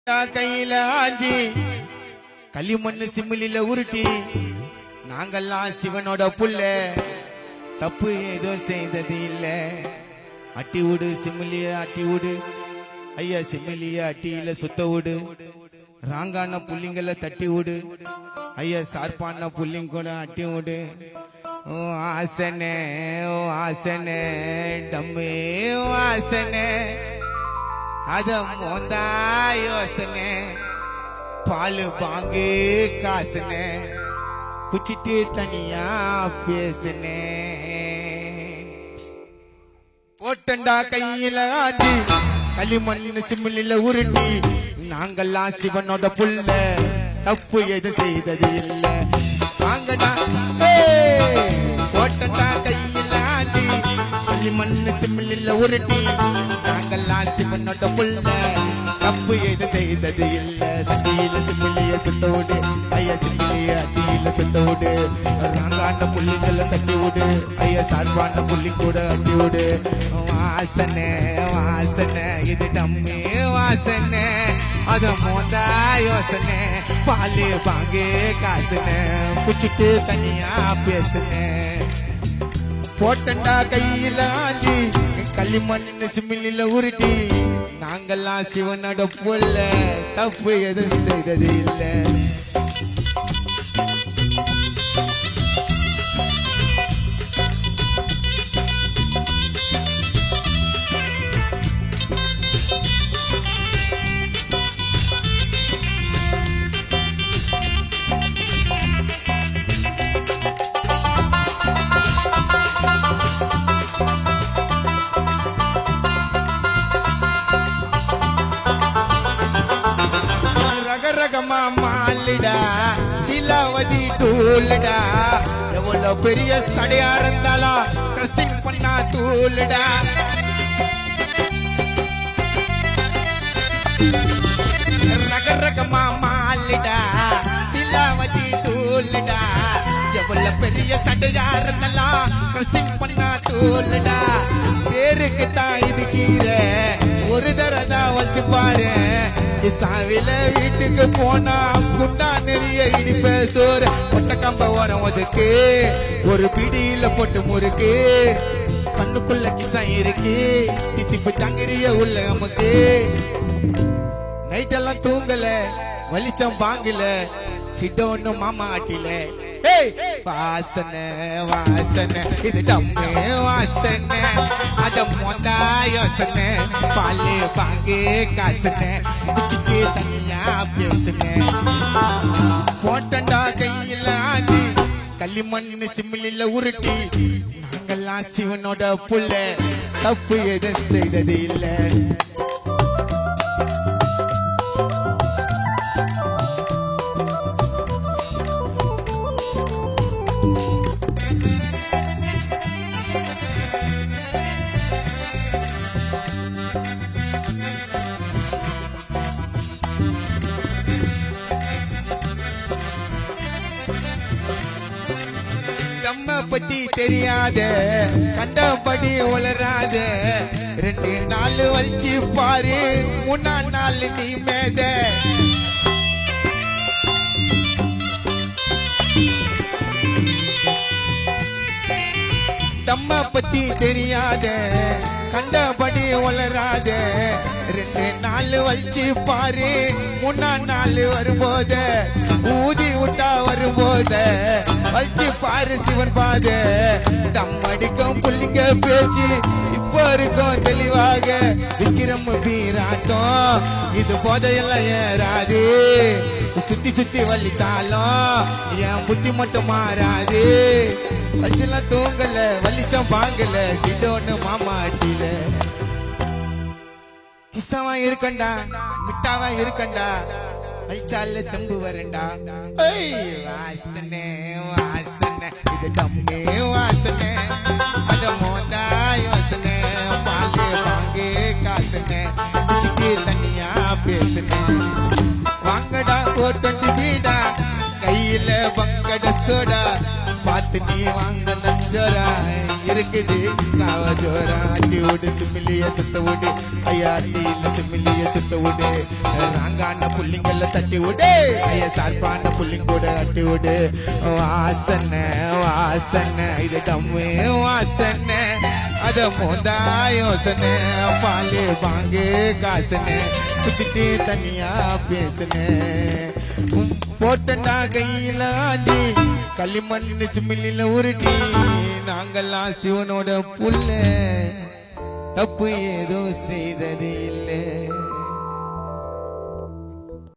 கையில ஆஞ்சி களிமண்ணு சிமிலில உருட்டி நாங்கெல்லாம் சிவனோட புள்ள தப்பு ஏதோ செய்தது இல்ல. அட்டி விடு சிமிலிய அட்டி விடு ஐயா, சிமிலிய அட்டியில சுத்த விடு. ராங்கான புள்ளிங்களை தட்டி விடு ஐயா, சார்பான புள்ளிங்க கூட அட்டி விடு. ஓ ஆசனே ஓ ஆசனே டம்மே ஓ ஆசனே அத மோந்தா யோசனை பாலு பாங்கு காசுனே குச்சிட்டு தனியா பேசுனே. போட்டண்டா கையில ஆட்டி களிமண்ணு சிமிலில உருட்டி நாங்கெல்லாம் சிவனோட புள்ள தப்பு எது செய்தது இல்ல. வாங்கடா போட்டண்டா கையில ஆட்டி களிமண்ணு சிமிலில உருட்டி நாங்கெல்லாம் சிவனோட புள்ள தப்பு எது செய்தது இல்ல. சட்டியில சிமிலிய சுத்த விடு ஐயா, சிமிலிய அட்டியில சுத்த விடு. ராங்கான புள்ளிங்களை தட்டி விடு ஐயா, சார்பான புள்ளி கூட அட்டி விடு. வாசனை வாசனை இது டம்மி வாசனை அத மோந்தா யோசனை பாலு பாங்கு காசுனே குச்சிட்டு தனியா பேசுனே. போட்டண்டா கையில ஆஞ்சி களிமண்ணு சிமிலில உருட்டி நாங்கெல்லாம் சிவனோட புள்ள தப்பு எது செய்தது இல்ல. மாலிடா சிலாவதி டூல்டா எவ்வளவு பெரிய சடையா இருந்தாலும் கிரசிங் பண்ணா டூல்டா. ரகரகமா மாலிடா சிலாவதி டூல்டா எவ்வளவு பெரிய சடையா இருந்தாலும் கிரசிங் பண்ணா டூல்டா. பேருக்கு தான் இது கீரை ஒரு தரதா வச்சு பாரு. சாவில வீட்டுக்கு போனா குண்டா நிறைய இனிப்ப சோறு கொட்ட கம்ப ஓரம் ஒதுக்கு ஒரு பிடியில போட்டு முறுக்கு கண்ணுக்குள்ள கிசா இருக்கு தித்திப்பு சங்கிரிய உள்ள நமக்கு. நைட்டெல்லாம் தூங்கல வலிச்சம் பாங்கல சிட்ட ஒண்ணு மாமா ஆட்டில. வாசனை வாசனை இது டம்மே வாசனை அத மொந்தா யோசனை பாலு பாங்கு காசுனே குச்சிட்டு தனியா பேசுனே. போட்டண்டா கையில ஆஞ்சி களிமண்ணு சிமிலில உருட்டி நாங்கெல்லாம் சிவனோட புள்ள தப்பு எது செய்தது இல்ல. நம்ம பத்தி தெரியாத கண்டபடி உளராத ரெண்டு நாள் வச்சு பாரு மூணா நாள் நீ மேத. நம்ம பத்தி தெரியாத கண்டபடி உளராத ரெண்டு நாள் வச்சு பாரு மூணா நாள் வரும்போத ஊதி விட்டா வரும்போத வச்சு பாரு சிவன் பாத. தம்மடிக்கும் புள்ளிங்க பேச்சு இப்போ இருக்கும் தெளிவாக விக்கிரம் பீராட்டம் இது போதையெல்லாம் ஏறாது. சுத்தி சுத்தி வலிச்சாலும் என் புத்தி மட்டும் மாறாது. வச்சுலாம் தூங்கல வலிச்சம் பாங்கல சிட்டோன்னு மாமாட்டில. கிசவா இருக்கண்டா மிட்டாவா இருக்கண்டா வலிச்சால தம்பு வரண்டா. வாசனை வாசனை இது டம்மே வாசனை அத மோந்தா யோசனை பாலு பாங்கு காசுனே குச்சிட்டு தனியா பேசுனே. வாங்கடா ஓட்டு வீடா கையில பங்கட சோடா பார்த்து நீ வாங்க ஜோரா இருக்குது சாவ ஜோரா அட்டி விடு சிமிலிய சுத்த விடு ஐயா அட்டியில சிமிலிய சுத்த விடு ராங்கான புள்ளிங்கல்ல தட்டி விடு ஐயா சார்பான புள்ளிங்க கூட அட்டி விடு வாசனை வாசனை இது டம்மு வாசனை அத மோந்தா யோசனை பாலு பாங்கு காசனை குச்சிட்டு தனியா பேசுனேன் போட்டா கையில ஆஞ்சி களிமண் சிமிலில உருட்டி நாங்கெல்லாம் சிவனோட புள்ள தப்பு ஏதோ செய்தது இல்லை